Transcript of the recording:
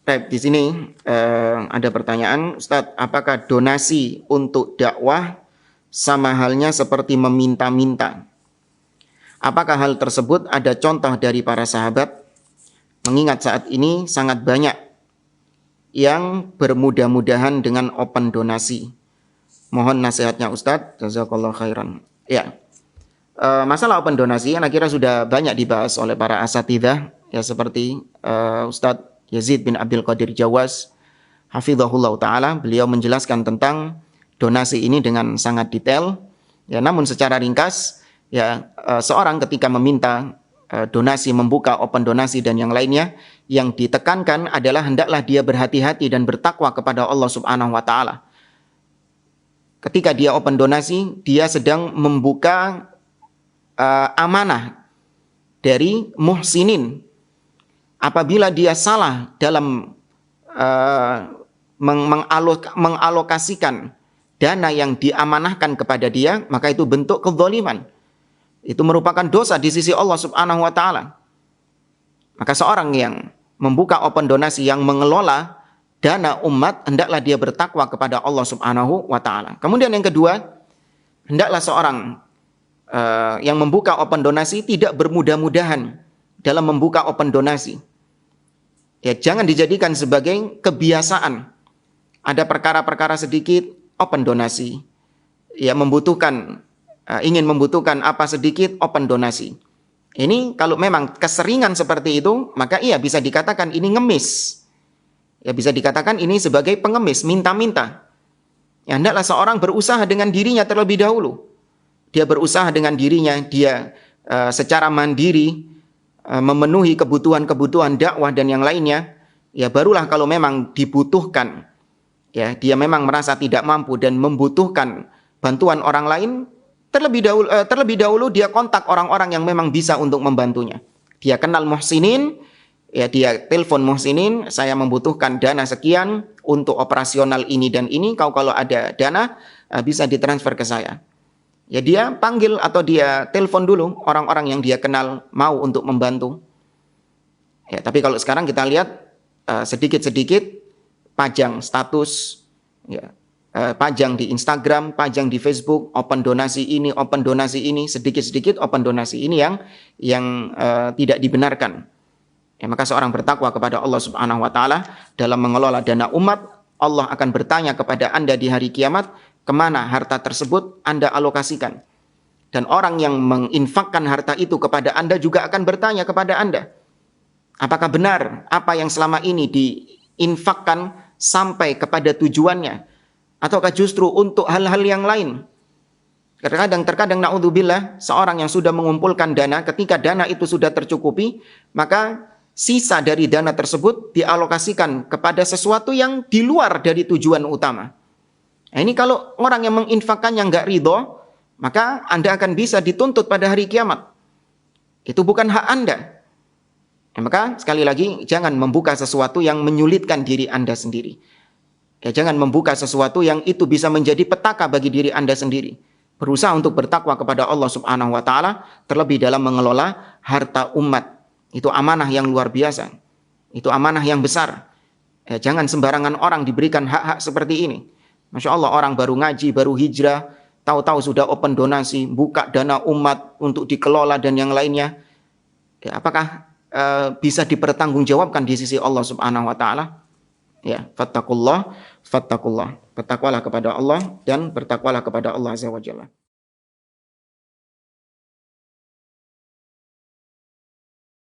Baik, di sini ada pertanyaan, Ustadz, apakah donasi untuk dakwah sama halnya seperti meminta-minta? Apakah hal tersebut ada contoh dari para sahabat? Mengingat saat ini sangat banyak yang bermudah-mudahan dengan open donasi. Mohon nasihatnya Ustadz, jazakallahu khairan. Ya, masalah open donasi yang kira sudah banyak dibahas oleh para asatidzah, ya seperti Ustadz Yazid bin Abdul Qadir Jawas, hafizahullah ta'ala, beliau menjelaskan tentang donasi ini dengan sangat detail. Ya, namun secara ringkas, ya seorang ketika meminta donasi, membuka open donasi dan yang lainnya, yang ditekankan adalah hendaklah dia berhati-hati dan bertakwa kepada Allah Subhanahu wa ta'ala. Ketika dia open donasi, dia sedang membuka amanah dari muhsinin. Apabila dia salah dalam mengalokasikan dana yang diamanahkan kepada dia, maka itu bentuk kezaliman. Itu merupakan dosa di sisi Allah Subhanahu wa ta'ala. Maka seorang yang membuka open donasi, yang mengelola dana umat, hendaklah dia bertakwa kepada Allah Subhanahu wa ta'ala. Kemudian yang kedua, hendaklah seorang yang membuka open donasi tidak bermudah-mudahan dalam membuka open donasi. Ya, jangan dijadikan sebagai kebiasaan. Ada perkara-perkara sedikit open donasi. Ya, ingin membutuhkan apa sedikit open donasi. Ini kalau memang keseringan seperti itu, maka iya bisa dikatakan ini ngemis. Ya, bisa dikatakan ini sebagai pengemis, minta-minta. Ya, hendaklah seorang berusaha dengan dirinya terlebih dahulu. Dia berusaha dengan dirinya, dia secara mandiri memenuhi kebutuhan-kebutuhan dakwah dan yang lainnya, ya barulah kalau memang dibutuhkan, ya dia memang merasa tidak mampu dan membutuhkan bantuan orang lain, terlebih dahulu dia kontak orang-orang yang memang bisa untuk membantunya. Dia kenal muhsinin, ya dia telepon muhsinin, saya membutuhkan dana sekian untuk operasional ini dan ini, kau kalau ada dana bisa ditransfer ke saya. Ya dia panggil atau dia telepon dulu orang-orang yang dia kenal mau untuk membantu. Ya, tapi kalau sekarang kita lihat sedikit-sedikit pajang status, ya, pajang di Instagram, pajang di Facebook, open donasi ini, sedikit-sedikit open donasi ini yang tidak dibenarkan. Ya, maka seorang bertakwa kepada Allah Subhanahu wa ta'ala dalam mengelola dana umat, Allah akan bertanya kepada Anda di hari kiamat, kemana harta tersebut Anda alokasikan. Dan orang yang menginfakkan harta itu kepada Anda juga akan bertanya kepada Anda, apakah benar apa yang selama ini diinfakkan sampai kepada tujuannya, ataukah justru untuk hal-hal yang lain. Terkadang na'udzubillah, seorang yang sudah mengumpulkan dana, ketika dana itu sudah tercukupi, maka sisa dari dana tersebut dialokasikan kepada sesuatu yang di luar dari tujuan utama. Nah, ini kalau orang yang menginfakkannya nggak ridho, maka Anda akan bisa dituntut pada hari kiamat. Itu bukan hak Anda. Nah, maka sekali lagi, jangan membuka sesuatu yang menyulitkan diri Anda sendiri. Ya, jangan membuka sesuatu yang itu bisa menjadi petaka bagi diri Anda sendiri. Berusaha untuk bertakwa kepada Allah Subhanahu wa ta'ala, terlebih dalam mengelola harta umat. Itu amanah yang luar biasa. Itu amanah yang besar. Ya, jangan sembarangan orang diberikan hak-hak seperti ini. Masya Allah, orang baru ngaji, baru hijrah, tahu-tahu sudah open donasi, buka dana umat untuk dikelola dan yang lainnya. Ya, apakah bisa dipertanggungjawabkan di sisi Allah Subhanahu wa ta'ala? Ya, fattakullah. Bertakwalah kepada Allah dan bertakwalah kepada Allah Azza wa Jalla.